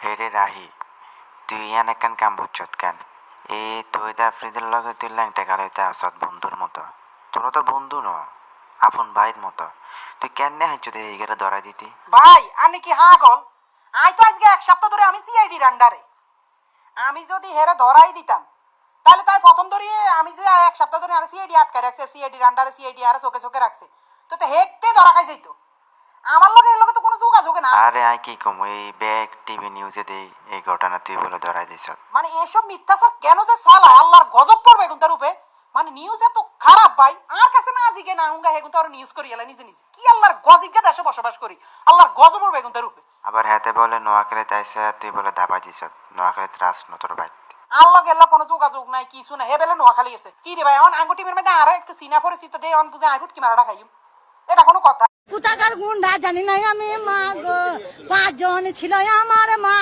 হেরে রাহি তুই ইয়ান একখান কাম বুঝছত কেন তুই তার ফ্রিদের লগে তুই ল্যাংটা গাড়িতে আসত বন্ধুর মতো তোরা তো বন্ধু ন আপন ভাইয়ের মতো তুই কেন হাইছ এই গেরে ধরাই দিতি ভাই আমি কি হাগল আই তো আজকে এক সপ্তাহ ধরে আমি সিআইডি রান্ডারে আমি যদি হেরে ধরাই দিতাম তাহলে তাই প্রথম ধরিয়ে আমি যে এক সপ্তাহ ধরে আর সিআইডি আটকে রাখছে সিআইডি রান্ডারে সিআইডি আর চোখে চোখে রাখছে তো হেকতে ধরা খাইছে তো আমার লগে এর লগে তো কোনো যোগাযোগ না আরে আই কি কম এই ব্যাগ টিভি নিউজে দেই এই ঘটনা তুই বলে ধরাই দিছ মানে এসব মিথ্যাচার কেন যে চালায় আল্লাহর গজব পড়বে এখন তার উপরে মানে নিউজ এত খারাপ ভাই আর কাছে না আজিকে না হুঙ্গা হেগুন তার নিউজ করি এলা নিজে নিজে কি আল্লাহর গজবকে দেশে বসবাস করি আল্লাহর গজব পড়বে এখন তার উপরে আবার হাতে বলে নোয়াখালী তাইছে তুই বলে দাবা দিছ নোয়াখালী ত্রাস নতর ভাই আল্লাহ গেল্লা কোনো যোগাযোগ নাই কিছু না হে বেলে নোয়াখালী গেছে কি রে ভাই এখন আঙ্গুর টিমের মধ্যে আরো একটু সিনা পরিচিত দে অন বুঝে আঙ্গুট কি মারাটা খাইম এটা কোনো কথা কোথাকার গুন্ডা জানি না আমি মা গো 5 জন ছিল আমার মা